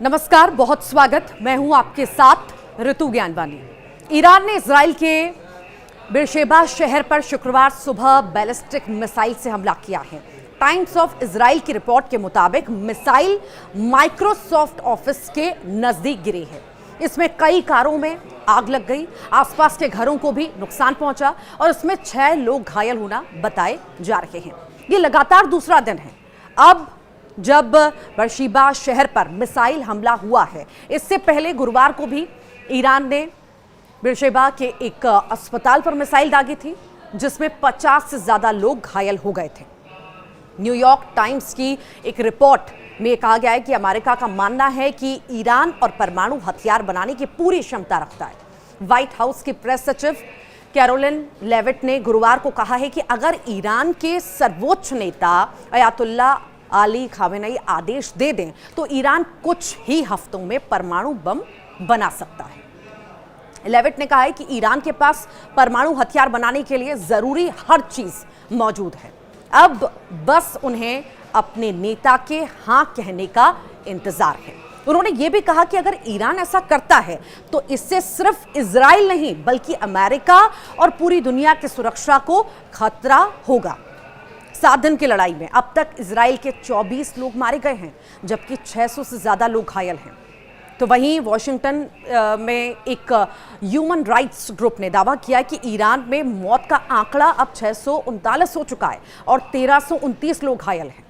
नमस्कार, बहुत स्वागत। मैं हूं आपके साथ ऋतु ज्ञानवानी। ईरान ने इजराइल के बेरशेबा शहर पर शुक्रवार सुबह बैलिस्टिक मिसाइल से हमला किया है। टाइम्स ऑफ इजराइल की रिपोर्ट के मुताबिक मिसाइल माइक्रोसॉफ्ट ऑफिस के नजदीक गिरी है। इसमें कई कारों में आग लग गई, आसपास के घरों को भी नुकसान पहुंचा और इसमें 6 लोग घायल होना बताए जा रहे हैं। ये लगातार दूसरा दिन है अब जब बेरशेबा शहर पर मिसाइल हमला हुआ है। इससे पहले गुरुवार को भी ईरान ने बेरशेबा के एक अस्पताल पर मिसाइल दागी थी, जिसमें 50 से ज्यादा लोग घायल हो गए थे। न्यूयॉर्क टाइम्स की एक रिपोर्ट में कहा गया है कि अमेरिका का मानना है कि ईरान और परमाणु हथियार बनाने की पूरी क्षमता रखता है। व्हाइट हाउस की प्रेस सचिव कैरोलिन लेविट ने गुरुवार को कहा है कि अगर ईरान के सर्वोच्च नेता अयातुल्ला अली खामेनेई आदेश दे दें तो ईरान कुछ ही हफ्तों में परमाणु बम बना सकता है। लेविट ने कहा है कि ईरान के पास परमाणु हथियार बनाने के लिए जरूरी हर चीज मौजूद है। अब बस उन्हें अपने नेता के हां कहने का इंतजार है। उन्होंने यह भी कहा कि अगर ईरान ऐसा करता है तो इससे सिर्फ इजराइल नहीं बल्कि अमेरिका और पूरी दुनिया की सुरक्षा को खतरा होगा। 7 दिन की लड़ाई में अब तक इजराइल के 24 लोग मारे गए हैं, जबकि 600 से ज्यादा लोग घायल हैं। तो वहीं वॉशिंगटन में एक ह्यूमन राइट्स ग्रुप ने दावा किया कि ईरान में मौत का आंकड़ा अब 639 हो चुका है और 1329 लोग घायल हैं।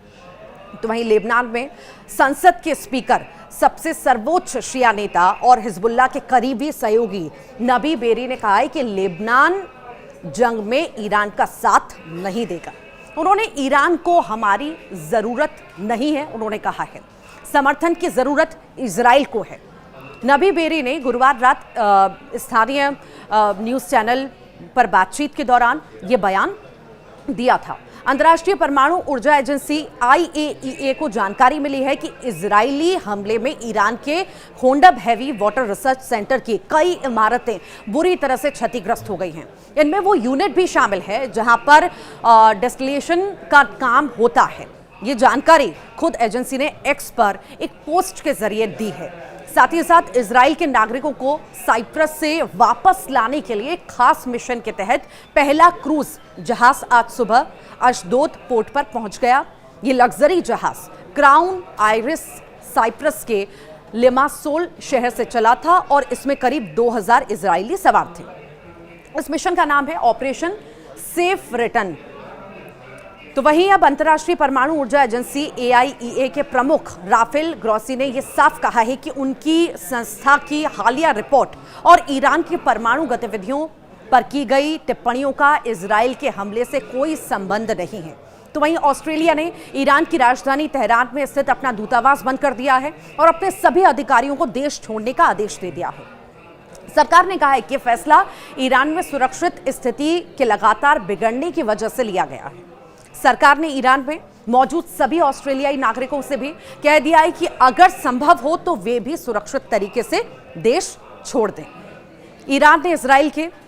तो वहीं लेबनान में संसद के स्पीकर, सबसे सर्वोच्च शिया नेता और हिजबुल्लाह के करीबी सहयोगी नबी बेरी ने कहा है कि लेबनान जंग में ईरान का साथ नहीं देगा। उन्होंने ईरान को हमारी जरूरत नहीं है, उन्होंने कहा है, समर्थन की जरूरत इजराइल को है। नबी बेरी ने गुरुवार रात स्थानीय न्यूज़ चैनल पर बातचीत के दौरान ये बयान दिया था। अंतर्राष्ट्रीय परमाणु ऊर्जा एजेंसी IAEA को जानकारी मिली है कि इजरायली हमले में ईरान के खोंडब हैवी वाटर रिसर्च सेंटर की कई इमारतें बुरी तरह से क्षतिग्रस्त हो गई हैं। इनमें वो यूनिट भी शामिल है जहां पर डिस्टिलेशन का काम होता है। ये जानकारी खुद एजेंसी ने एक्स पर एक पोस्ट के जरिए दी है। साथ ही साथ इजराइल के नागरिकों को साइप्रस से वापस लाने के लिए खास मिशन के तहत पहला क्रूज जहाज आज सुबह अशदोद पोर्ट पर पहुंच गया। ये लग्जरी जहाज क्राउन आइरिस साइप्रस के लिमासोल शहर से चला था और इसमें करीब 2000 इजरायली सवार थे। इस मिशन का नाम है ऑपरेशन सेफ रिटर्न। तो वहीं अब अंतर्राष्ट्रीय परमाणु ऊर्जा एजेंसी AIEA के प्रमुख राफेल ग्रॉसी ने यह साफ कहा है कि उनकी संस्था की हालिया रिपोर्ट और ईरान की परमाणु गतिविधियों पर की गई टिप्पणियों का इजराइल के हमले से कोई संबंध नहीं है। तो वहीं ऑस्ट्रेलिया ने ईरान की राजधानी तेहरान में स्थित अपना दूतावास बंद कर दिया है और अपने सभी अधिकारियों को देश छोड़ने का आदेश दे दिया है। सरकार ने कहा है कि फैसला ईरान में सुरक्षित स्थिति के लगातार बिगड़ने की वजह से लिया गया है। सरकार ने ईरान में मौजूद सभी ऑस्ट्रेलियाई नागरिकों से भी कह दिया है कि अगर संभव हो तो वे भी सुरक्षित तरीके से देश छोड़ दें। ईरान ने इजराइल के